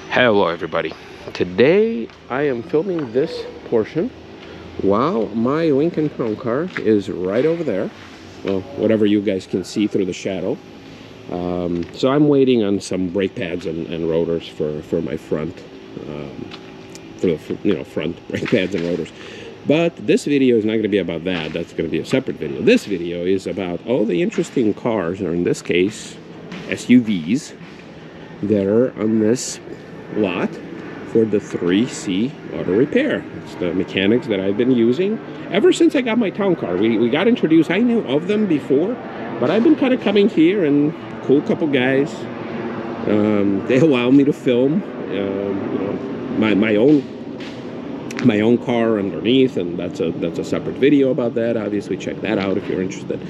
Hello everybody. Today I am filming this portion while my Lincoln Town Car is right over there. Well, whatever you guys can see through the shadow. So I'm waiting on some brake pads and rotors for my front, front brake pads and rotors. But this video is not going to be about that. That's going to be a separate video. This video is about all the interesting cars, or in this case, SUVs, that are on this lot for the 3C Auto Repair. It's the mechanics that I've been using ever since I got my town car. We got introduced. I knew of them before, but I've been kind of coming here, and cool couple guys. They allow me to film, my own car underneath, and that's a separate video about that. Obviously, check that out if you're interested.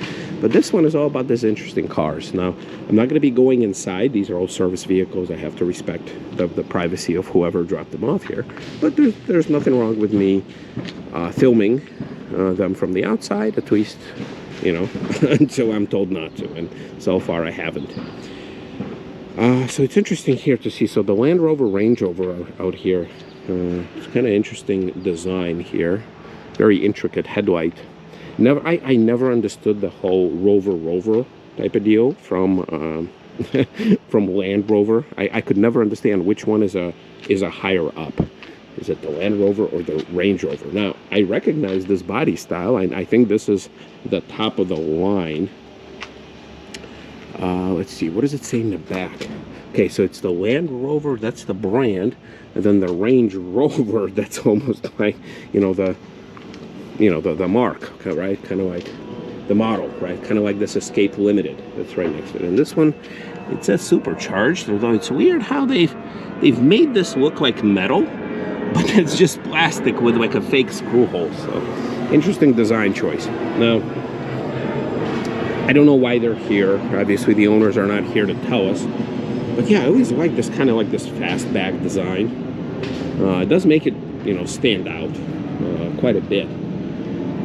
But this one is all about these interesting cars. Now, I'm not going to be going inside. These are all service vehicles. I have to respect the privacy of whoever dropped them off here. But there's nothing wrong with me filming them from the outside, at least, until I'm told not to. And so far, I haven't. So it's interesting here to see. So the Land Rover Range Rover out here. It's kind of interesting design here. Very intricate headlight. I never understood the whole Rover type of deal from from Land Rover. I could never understand which one is a higher up. Is it the Land Rover or the Range Rover? Now, I recognize this body style, and I think this is the top of the line. Let's see, what does it say in the back? Okay, so it's the Land Rover, that's the brand, and then the Range Rover, that's almost like, the mark, okay, right? Kind of like the model, right? Kind of like this Escape Limited that's right next to it. And this one, it says supercharged, although it's weird how they've made this look like metal, but it's just plastic with like a fake screw hole. So, interesting design choice. Now, I don't know why they're here. Obviously, the owners are not here to tell us. But yeah, I always like this kind of like this fastback design. It does make it, stand out quite a bit.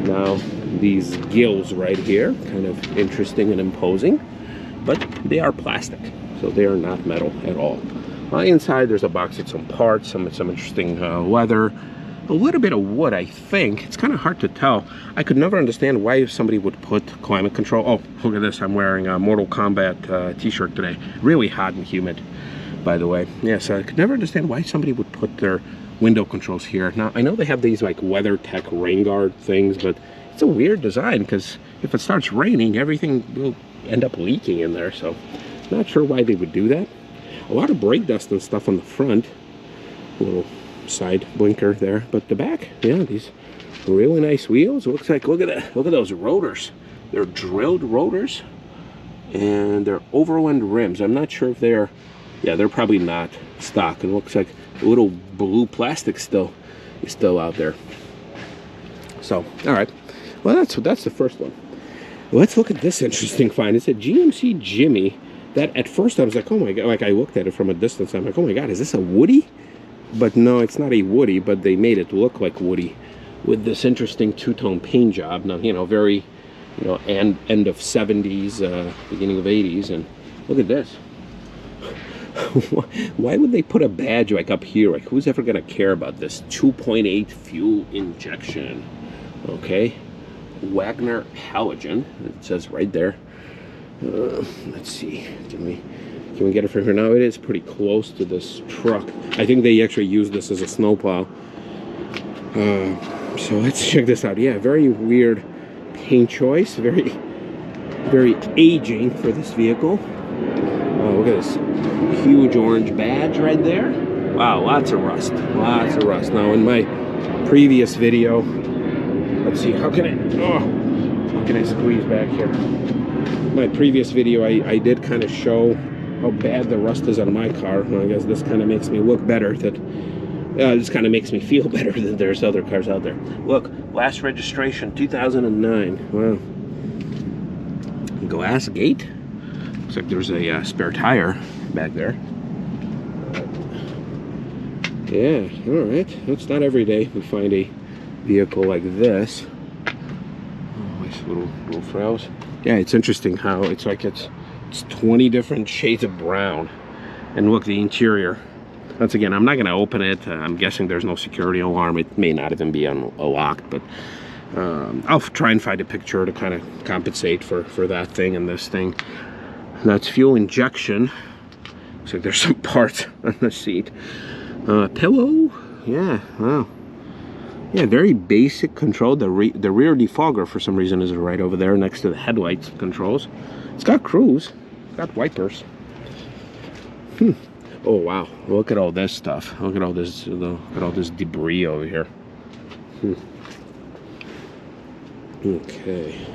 Now, these gills right here, kind of interesting and imposing, but they are plastic, so they are not metal at all. Inside, there's a box with some parts, some interesting leather. A little bit of wood, I think. It's kind of hard to tell. I could never understand why somebody would put climate control. Oh, look at this. I'm wearing a Mortal Kombat t-shirt today. Really hot and humid, by the way. Yeah, so I could never understand why somebody would put their window controls here. Now, I know they have these like WeatherTech rain guard things, but it's a weird design because if it starts raining, everything will end up leaking in there. So, not sure why they would do that. A lot of brake dust and stuff on the front. A little side blinker there, but the back, yeah, these really nice wheels. It looks like, look at those rotors. They're drilled rotors, and they're overland rims. I'm not sure if they're probably not stock. And it looks like a little blue plastic is still out there. So, all right, well, that's the first one. Let's look at this interesting find. It's a GMC Jimmy that at first I was like, oh my god, like I looked at it from a distance, I'm like, oh my god, is this a Woody? But no, it's not a Woody, but they made it look like Woody with this interesting two-tone paint job. Now, very, end of 70s, beginning of 80s. And look at this. Why would they put a badge like up here? Like, who's ever going to care about this? 2.8 fuel injection. Okay. Wagner halogen. It says right there. Let's see. Can we get it from here? Now it is pretty close to this truck. I think they actually use this as a snowplow. So let's check this out. Yeah, very weird paint choice. Very, very aging for this vehicle. Look at this huge orange badge right there. Wow, lots of rust. Lots of rust. Now in my previous video, let's see, how can I squeeze back here? My previous video, I did kind of show how bad the rust is on my car. Well, I guess this kind of makes me look better. This kind of makes me feel better that there's other cars out there. Look, last registration 2009. Wow. Glass gate. Looks like there's a spare tire back there. Yeah, all right. It's not every day we find a vehicle like this. Oh, nice little frows. Yeah, it's interesting how it's like it's 20 different shades of brown. And look, the interior. Once again, I'm not going to open it. I'm guessing there's no security alarm. It may not even be unlocked, but I'll try and find a picture to kind of compensate for that thing and this thing. That's fuel injection. Looks like there's some parts on the seat. Pillow. Yeah, wow. Yeah, very basic control. The rear defogger, for some reason, is right over there next to the headlights controls. It's got cruise. It's got wipers. Oh wow! Look at all this stuff. Look at all this. Look at all this debris over here. Okay.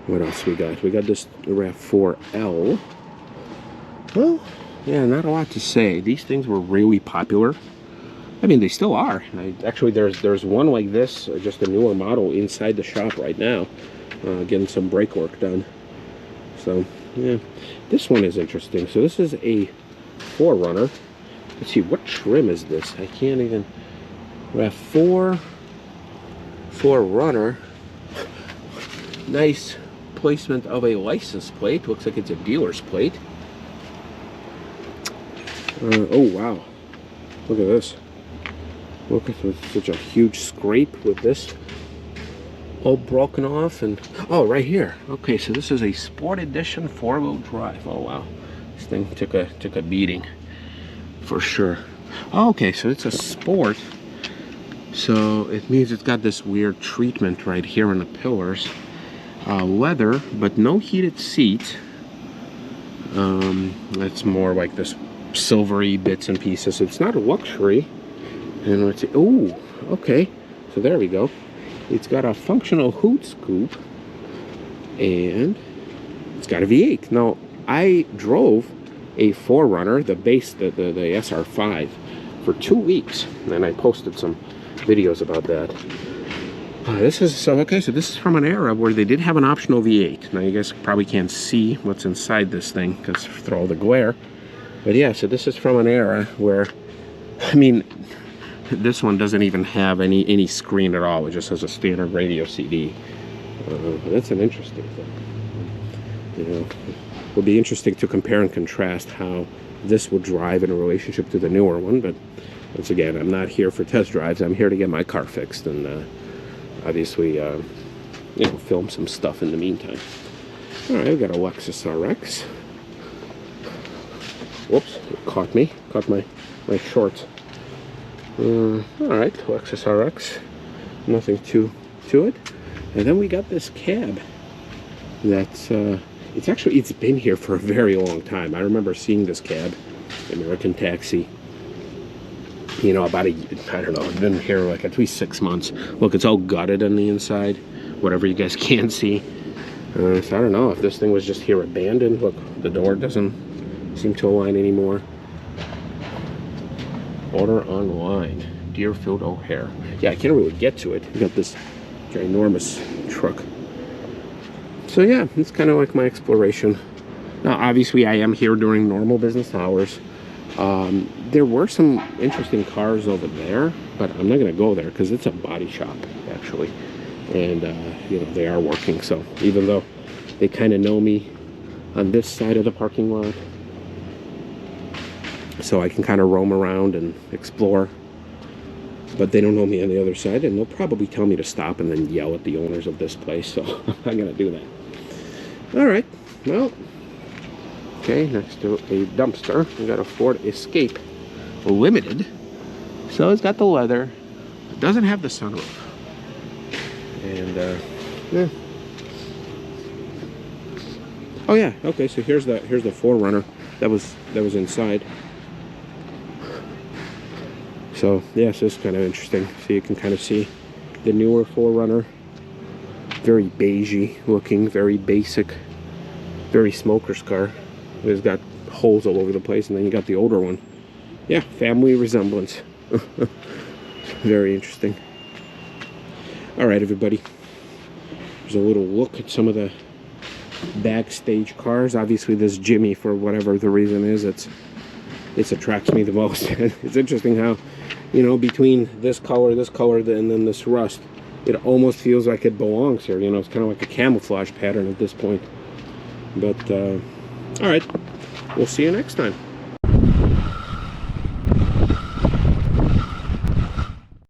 What else we got? We got this RAV4L. Well, yeah, not a lot to say. These things were really popular. I mean, they still are. Actually, there's one like this, just a newer model inside the shop right now, getting some brake work done. So, yeah, this one is interesting. So this is a 4Runner. Let's see, what trim is this? I can't even. RAV4 4Runner. Nice placement of a license plate. Looks like it's a dealer's plate. Oh wow! Look at this. Look at such a huge scrape with this all broken off, and oh, right here. Okay, so this is a Sport Edition 4-wheel drive. Oh wow, this thing took a beating for sure. Oh, okay, so it's a Sport, so it means it's got this weird treatment right here in the pillars. Leather, but no heated seat. It's more like this silvery bits and pieces. It's not a luxury. And let's see. Oh, okay. So there we go. It's got a functional hood scoop, and it's got a V8. Now, I drove a 4Runner, the base, the SR5, for 2 weeks, and I posted some videos about that. This is so okay. So this is from an era where they did have an optional V8. Now you guys probably can't see what's inside this thing because through all the glare. But yeah, so this is from an era where, I mean, this one doesn't even have any screen at all. It just has a standard radio CD. That's an interesting thing. You know, it would be interesting to compare and contrast how this would drive in a relationship to the newer one. But once again, I'm not here for test drives. I'm here to get my car fixed and obviously, you know, film some stuff in the meantime. All right, I've got a Lexus RX. Whoops, it caught my shorts. All right, Lexus RX. Nothing to it. And then we got this cab. That's it's been here for a very long time. I remember seeing this cab, American Taxi. You know, about I don't know, I've been here like at least 6 months. Look, it's all gutted on the inside, whatever you guys can't see. So I don't know if this thing was just here abandoned. Look, the door doesn't seem to align anymore. Order online, Deerfield O'Hare. Yeah, I can't really get to it. You got this ginormous truck. So yeah, it's kind of like my exploration. Now, obviously, I am here during normal business hours. There were some interesting cars over there, but I'm not going to go there because it's a body shop, actually. And, you know, they are working. So even though they kind of know me on this side of the parking lot, so I can kind of roam around and explore, but they don't know me on the other side, and they'll probably tell me to stop and then yell at the owners of this place. So I'm going to do that. All right. Well, okay, next to a dumpster, we got a Ford Escape Limited. So it's got the leather. It doesn't have the sunroof. And, yeah. Oh yeah, okay, so here's the 4Runner that was inside. So, yeah, so it's kind of interesting. So you can kind of see the newer 4Runner. Very beigey looking, very basic, very smoker's car. It's got holes all over the place, and then you got the older one. Yeah, family resemblance. Very interesting. All right, everybody. There's a little look at some of the backstage cars. Obviously, this Jimmy, for whatever the reason is, it attracts me the most. It's interesting how, you know, between this color, and then this rust, it almost feels like it belongs here. You know, it's kind of like a camouflage pattern at this point. But all right, we'll see you next time.